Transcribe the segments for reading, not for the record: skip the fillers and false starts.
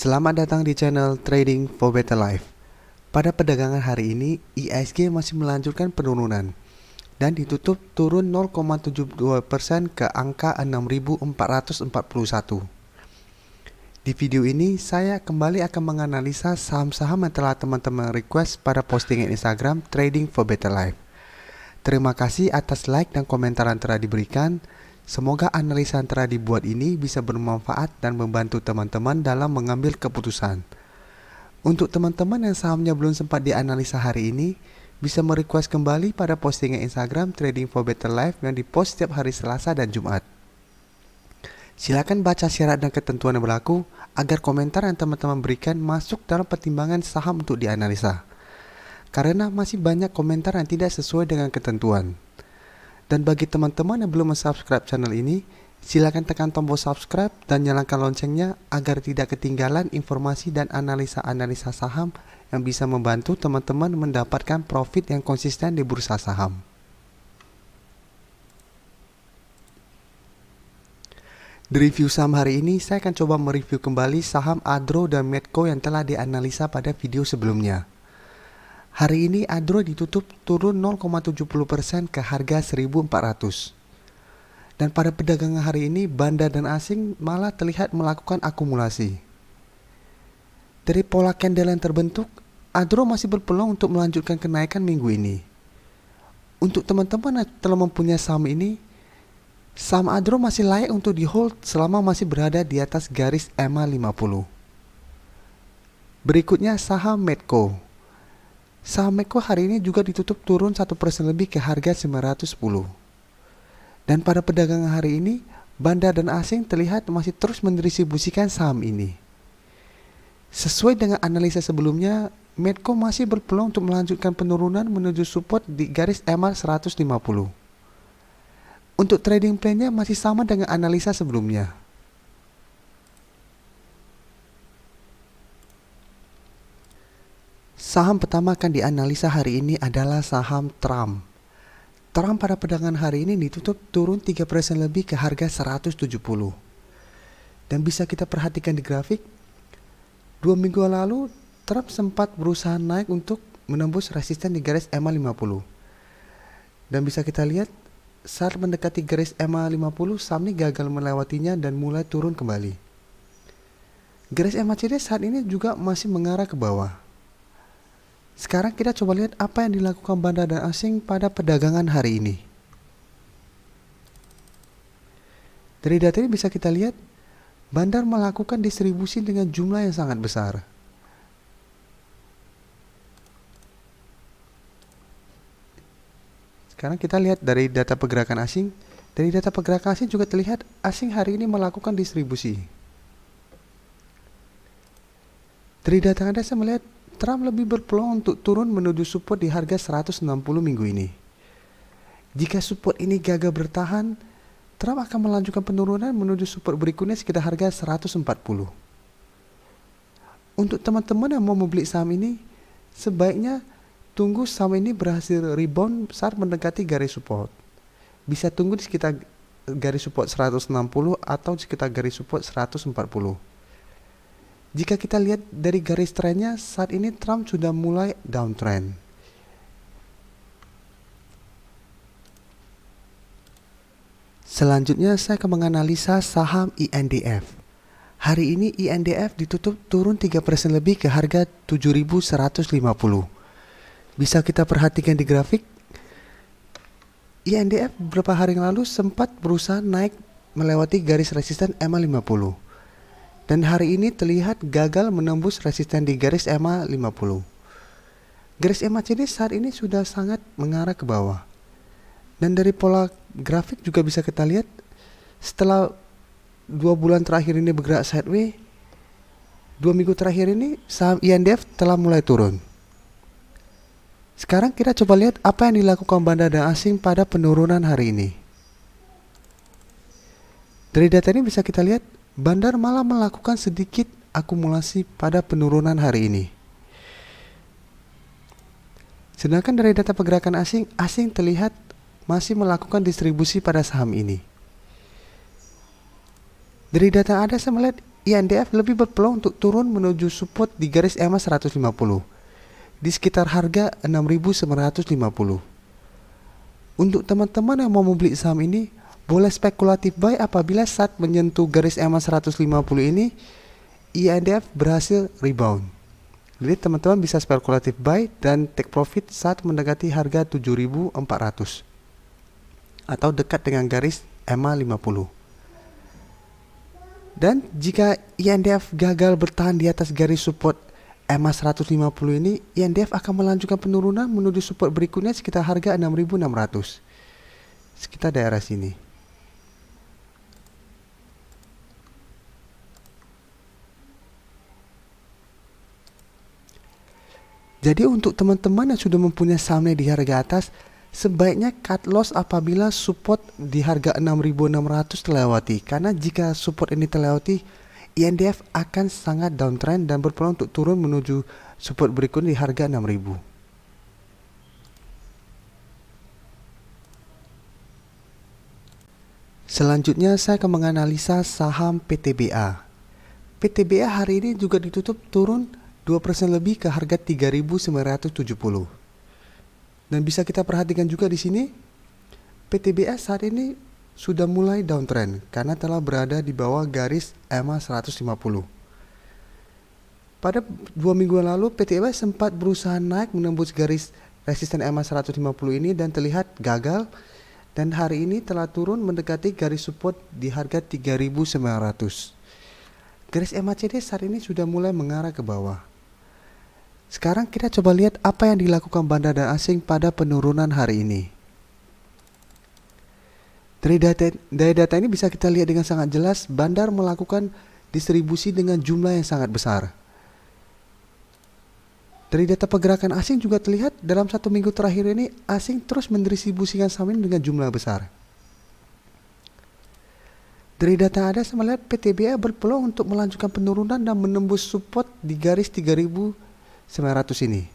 Selamat datang di channel Trading for Better Life. Pada perdagangan hari ini, IHSG masih melanjutkan penurunan dan ditutup turun 0,72% ke angka 6.441. Di video ini, saya kembali akan menganalisa saham-saham yang telah teman-teman request pada postingan Instagram Trading for Better Life. Terima kasih atas like dan komentar yang telah diberikan. Semoga analisa yang telah dibuat ini bisa bermanfaat dan membantu teman-teman dalam mengambil keputusan. Untuk teman-teman yang sahamnya belum sempat dianalisa hari ini, bisa merequest kembali pada postingan Instagram Trading for Better Life yang dipost setiap hari Selasa dan Jumat. Silakan baca syarat dan ketentuan yang berlaku agar komentar yang teman-teman berikan masuk dalam pertimbangan saham untuk dianalisa. Karena masih banyak komentar yang tidak sesuai dengan ketentuan. Dan bagi teman-teman yang belum subscribe channel ini, silakan tekan tombol subscribe dan nyalakan loncengnya agar tidak ketinggalan informasi dan analisa-analisa saham yang bisa membantu teman-teman mendapatkan profit yang konsisten di bursa saham. Di review saham hari ini, saya akan coba mereview kembali saham Adro dan Medco yang telah dianalisa pada video sebelumnya. Hari ini Adro ditutup turun 0,70% ke harga 1.400. Dan pada perdagangan hari ini bandar dan asing malah terlihat melakukan akumulasi. Dari pola candle yang terbentuk, Adro masih berpeluang untuk melanjutkan kenaikan minggu ini. Untuk teman-teman yang telah mempunyai saham ini, saham Adro masih layak untuk di hold selama masih berada di atas garis EMA 50. Berikutnya saham Medco. Saham Medco hari ini juga ditutup turun 1% lebih ke harga 910. Dan pada perdagangan hari ini, bandar dan asing terlihat masih terus mendistribusikan saham ini. Sesuai dengan analisa sebelumnya, Medco masih berpeluang untuk melanjutkan penurunan menuju support di garis EMA 150. Untuk trading plan-nya masih sama dengan analisa sebelumnya. Saham pertama akan dianalisa hari ini adalah saham Trump. Trump pada perdagangan hari ini ditutup turun 3% lebih ke harga 170. Dan bisa kita perhatikan di grafik, 2 minggu lalu Trump sempat berusaha naik untuk menembus resisten di garis EMA 50. Dan bisa kita lihat saat mendekati garis EMA 50, saham ini gagal melewatinya dan mulai turun kembali. Garis EMA CD saat ini juga masih mengarah ke bawah. Sekarang kita coba lihat apa yang dilakukan bandar dan asing pada perdagangan hari ini. Dari data ini bisa kita lihat, bandar melakukan distribusi dengan jumlah yang sangat besar. Sekarang kita lihat dari data pergerakan asing. Dari data pergerakan asing juga terlihat asing hari ini melakukan distribusi. Dari data Anda saya melihat Trump lebih berpeluang untuk turun menuju support di harga 160 minggu ini. Jika support ini gagal bertahan, Trump akan melanjutkan penurunan menuju support berikutnya sekitar harga 140. Untuk teman-teman yang mau membeli saham ini, sebaiknya tunggu saham ini berhasil rebound saat mendekati garis support. Bisa tunggu di sekitar garis support 160 atau di sekitar garis support 140. Jika kita lihat dari garis trennya, saat ini Trump sudah mulai downtrend. Selanjutnya saya akan menganalisa saham INDF. Hari ini INDF ditutup turun 3% lebih ke harga 7.150. Bisa kita perhatikan di grafik, INDF beberapa hari yang lalu sempat berusaha naik melewati garis resisten EMA 50. Dan hari ini terlihat gagal menembus resisten di garis EMA 50. Garis EMA CD saat ini sudah sangat mengarah ke bawah. Dan dari pola grafik juga bisa kita lihat, setelah 2 bulan terakhir ini bergerak sideways, 2 minggu terakhir ini saham INDF telah mulai turun. Sekarang kita coba lihat apa yang dilakukan bandar dan asing pada penurunan hari ini. Dari data ini bisa kita lihat, bandar malah melakukan sedikit akumulasi pada penurunan hari ini. Sedangkan dari data pergerakan asing terlihat masih melakukan distribusi pada saham ini. Dari data Anda saya melihat INDF lebih berpeluang untuk turun menuju support di garis EMA 150 di sekitar harga 6.950. Untuk teman-teman yang mau membeli saham ini, boleh spekulatif buy apabila saat menyentuh garis EMA 150 ini INDF berhasil rebound. Jadi teman-teman bisa spekulatif buy dan take profit saat mendekati harga 7.400 atau dekat dengan garis EMA 50. Dan jika INDF gagal bertahan di atas garis support EMA 150 ini, INDF akan melanjutkan penurunan menuju support berikutnya sekitar harga 6.600. Sekitar daerah sini. Jadi untuk teman-teman yang sudah mempunyai sahamnya di harga atas, sebaiknya cut loss apabila support di harga 6.600 terlewati. Karena jika support ini terlewati, INDF akan sangat downtrend dan berpeluang untuk turun menuju support berikutnya di harga 6.000. Selanjutnya saya akan menganalisa saham PTBA. PTBA hari ini juga ditutup turun 2% lebih ke harga 3.970. Dan bisa kita perhatikan juga di sini, PTBA saat ini sudah mulai downtrend karena telah berada di bawah garis EMA 150. Pada 2 minggu lalu, PTBA sempat berusaha naik menembus garis resisten EMA 150 ini dan terlihat gagal. Dan hari ini telah turun mendekati garis support di harga 3.900. Garis MACD saat ini sudah mulai mengarah ke bawah. Sekarang kita coba lihat apa yang dilakukan bandar dan asing pada penurunan hari ini. Dari data ini bisa kita lihat dengan sangat jelas bandar melakukan distribusi dengan jumlah yang sangat besar. Dari data pergerakan asing juga terlihat dalam 1 minggu terakhir ini asing terus mendistribusikan saham ini dengan jumlah besar. Dari data ada saya melihat PTBA berpeluang untuk melanjutkan penurunan dan menembus support di garis 3.900 ini.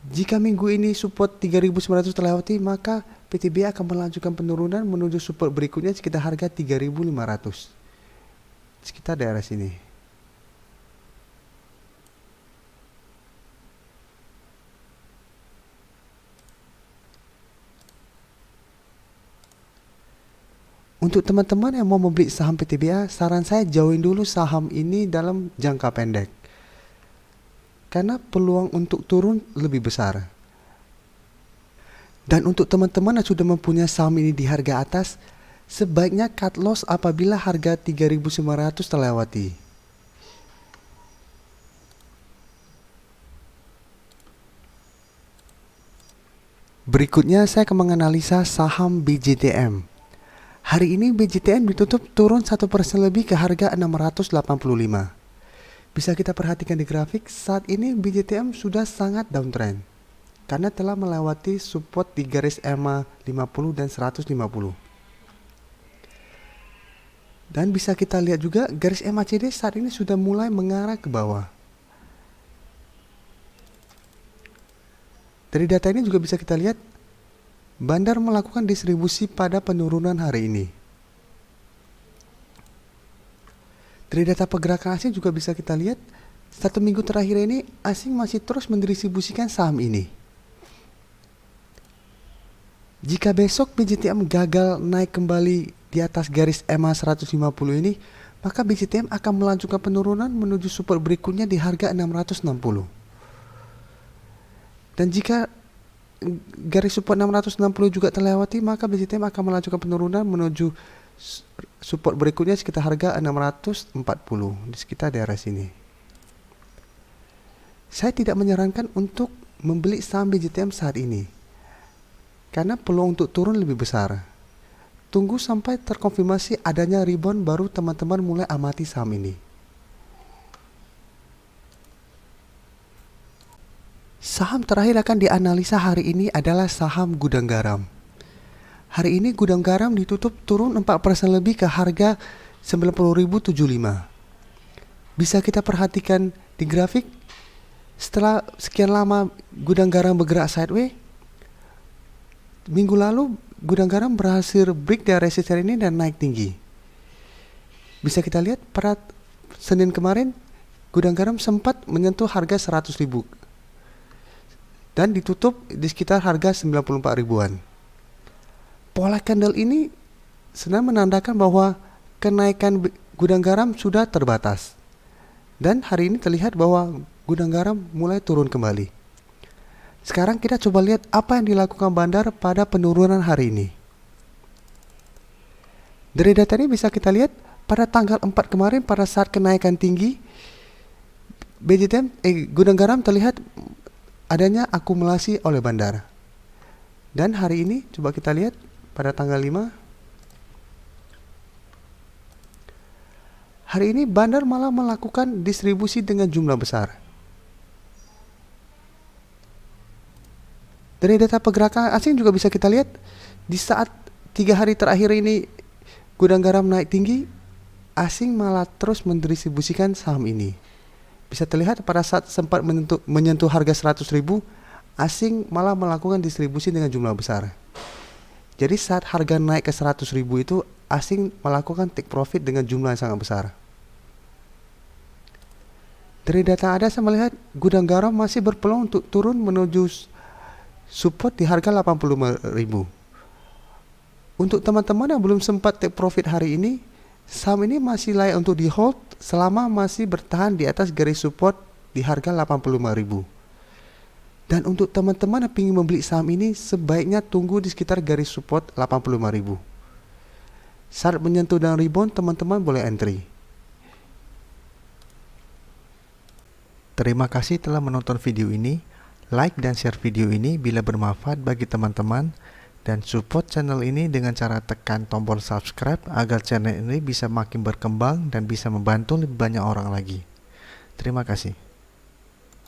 Jika minggu ini support 3.900 terlewati, maka PTBA akan melanjutkan penurunan menuju support berikutnya sekitar harga 3.500. Sekitar daerah sini. Untuk teman-teman yang mau membeli saham PTBA, saran saya jauhin dulu saham ini dalam jangka pendek. Karena peluang untuk turun lebih besar. Dan untuk teman-teman yang sudah mempunyai saham ini di harga atas, sebaiknya cut loss apabila harga 3.900 terlewati. Berikutnya saya akan menganalisa saham BJTM. Hari ini BJTM ditutup turun 1% lebih ke harga 685. Bisa kita perhatikan di grafik, saat ini BJTM sudah sangat downtrend karena telah melewati support di garis EMA 50 dan 150. Dan bisa kita lihat juga garis MACD saat ini sudah mulai mengarah ke bawah. Dari data ini juga bisa kita lihat bandar melakukan distribusi pada penurunan hari ini. Dari data pergerakan asing juga bisa kita lihat 1 minggu terakhir ini asing masih terus mendistribusikan saham ini. Jika besok BJTM gagal naik kembali di atas garis EMA 150 ini, maka BJTM akan melanjutkan penurunan menuju support berikutnya di harga 660. Dan jika garis support 660 juga terlewati, maka BJTM akan melanjutkan penurunan menuju support berikutnya sekitar harga 640 di sekitar daerah sini. Saya tidak menyarankan untuk membeli saham BJTM saat ini karena peluang untuk turun lebih besar. Tunggu sampai terkonfirmasi adanya rebound baru teman-teman mulai amati saham ini. Saham terakhir akan dianalisa hari ini adalah saham Gudang Garam. Hari ini Gudang Garam ditutup turun 4% lebih ke harga 90.075. Bisa kita perhatikan di grafik, setelah sekian lama Gudang Garam bergerak sideways, minggu lalu Gudang Garam berhasil break dari resisten ini dan naik tinggi. Bisa kita lihat pada Senin kemarin Gudang Garam sempat menyentuh harga 100.000 dan ditutup di sekitar harga 94 ribuan. Pola candle ini senang menandakan bahwa kenaikan Gudang Garam sudah terbatas. Dan hari ini terlihat bahwa Gudang Garam mulai turun kembali. Sekarang kita coba lihat apa yang dilakukan Bandar pada penurunan hari ini. Dari data ini bisa kita lihat pada tanggal 4 kemarin pada saat kenaikan tinggi Gudang Garam terlihat adanya akumulasi oleh Bandar. Dan hari ini coba kita lihat pada tanggal 5. Hari ini Bandar malah melakukan distribusi dengan jumlah besar. Dari data pergerakan asing juga bisa kita lihat di saat 3 hari terakhir ini Gudang Garam naik tinggi, asing malah terus mendistribusikan saham ini. Bisa terlihat pada saat sempat menyentuh harga 100.000, asing malah melakukan distribusi dengan jumlah besar. Jadi saat harga naik ke 100.000 itu, asing melakukan take profit dengan jumlah yang sangat besar. Dari data ada saya melihat Gudang Garam masih berpeluang untuk turun menuju support di harga 85.000. Untuk teman-teman yang belum sempat take profit hari ini, saham ini masih layak untuk di hold selama masih bertahan di atas garis support di harga 85.000. Dan untuk teman-teman yang ingin membeli saham ini, sebaiknya tunggu di sekitar garis support 85.000. Saat menyentuh dan rebound, teman-teman boleh entry. Terima kasih telah menonton video ini. Like dan share video ini bila bermanfaat bagi teman-teman. Dan support channel ini dengan cara tekan tombol subscribe agar channel ini bisa makin berkembang dan bisa membantu lebih banyak orang lagi. Terima kasih.